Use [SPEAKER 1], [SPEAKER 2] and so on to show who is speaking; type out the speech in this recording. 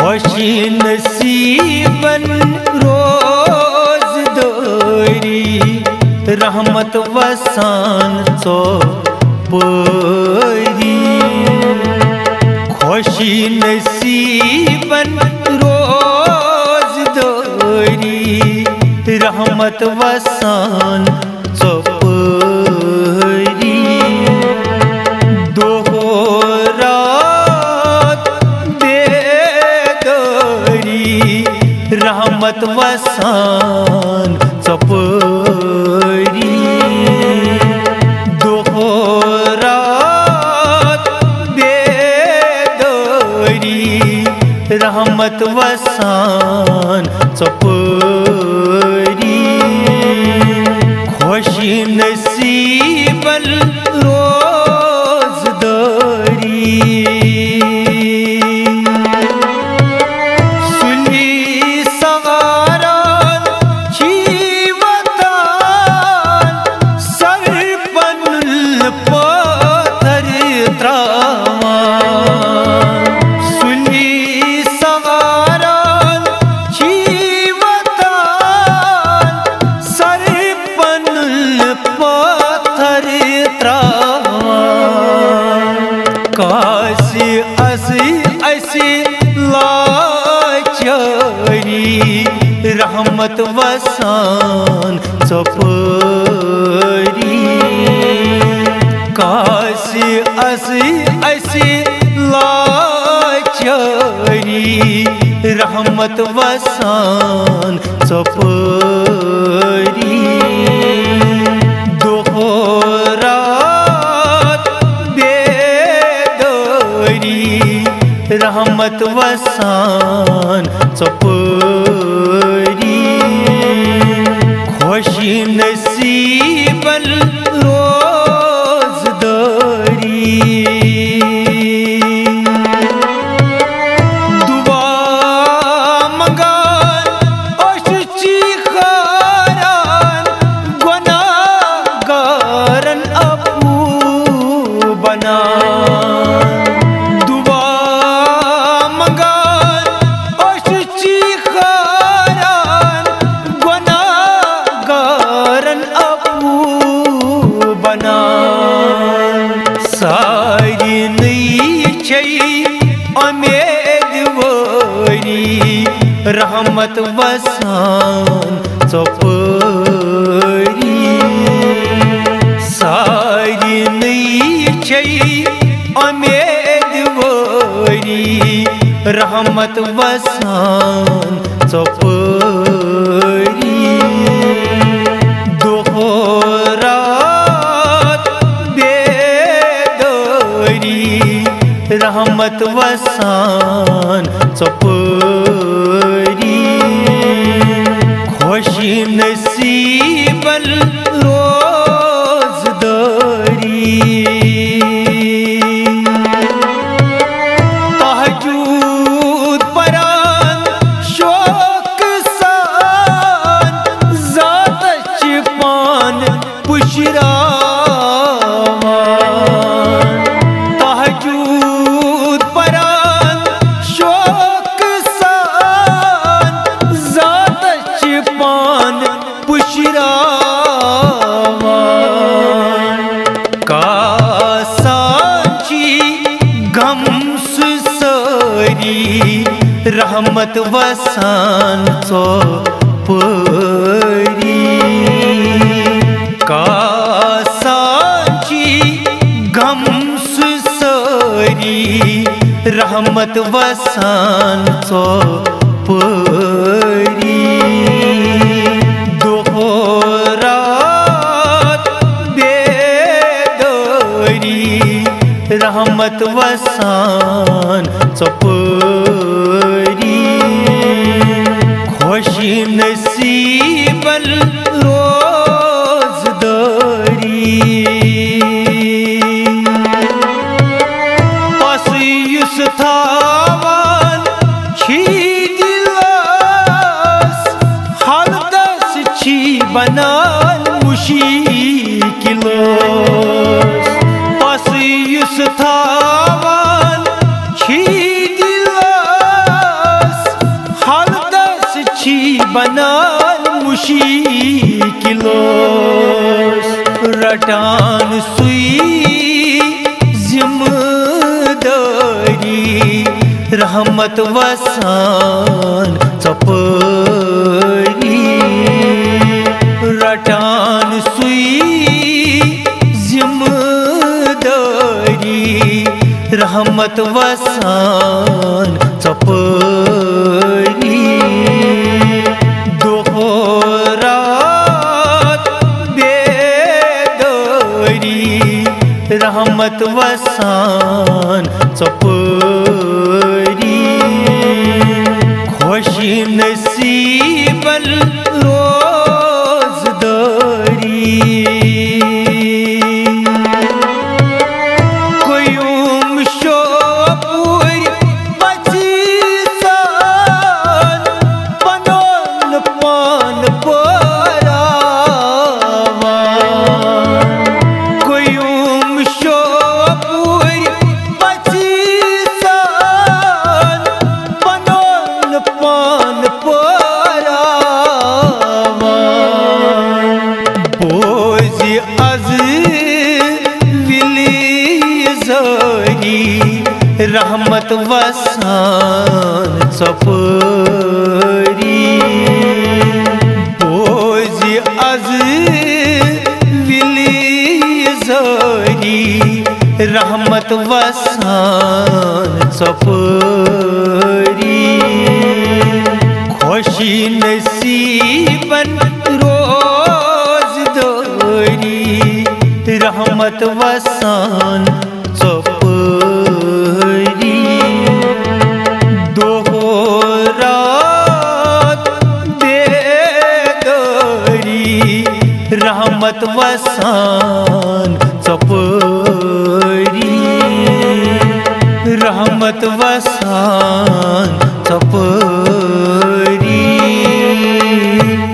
[SPEAKER 1] खुशी नसीबन रोज दोरी रहमत वसान चो परी। खुशी नसीबन रोज दोरी रहमत वसान चो परी। रहमत वसान चपरी। दोहरात बेदरी रहमत वसान चपरी। खुशी नसीबल रोज दरी। काशी ऐसी लाचारी रहमत वसान चपरी। काशी ऐसी लाचारी रहमत वसान चपरी। रहमत वसान चपरी। खुशी नसीबल रोज दरी। दुआ मंगान अशुचि खारान गुनाहगारन अपू बना। सारी नई उम्मीदवारी रहमत वसान चपरी। सारी नई उम्मीदवारी रहमत वसान चपरी। रहमत वसान चपरी। खुशी नसीबल रोज दरी। तहजूद परान शोक सान ज़ात पान पुशरा। रहमत वसान चपरी। कासाची गम सुसरी रहमत वसान चपरी। दोहरात बेदरी रहमत वसान चपरी। खुशी नसीबल रोज दरी। पसियुस थावान छी दिलास हर दस छी बनान मुशीकिलोस। पसियुस थावान छी दिलास बनान मुश्किलोस रटान सुई जिम्मेदारी रहमत वसान चपरी रटान सुई जिम्मेदारी रहमत वसान चपरी दोहरात बेदरी रहमत वसान चपरी खुशी नसीबल रोजदारी रहमत वसान चपरी बोझ अज विली जरी रहमत वसान चपरी खुशी नसीबन रोज दोरी रहमत वसान चपरी दोहरात बेदरी रहमत वसान चपरी रहमत वसान चपरी।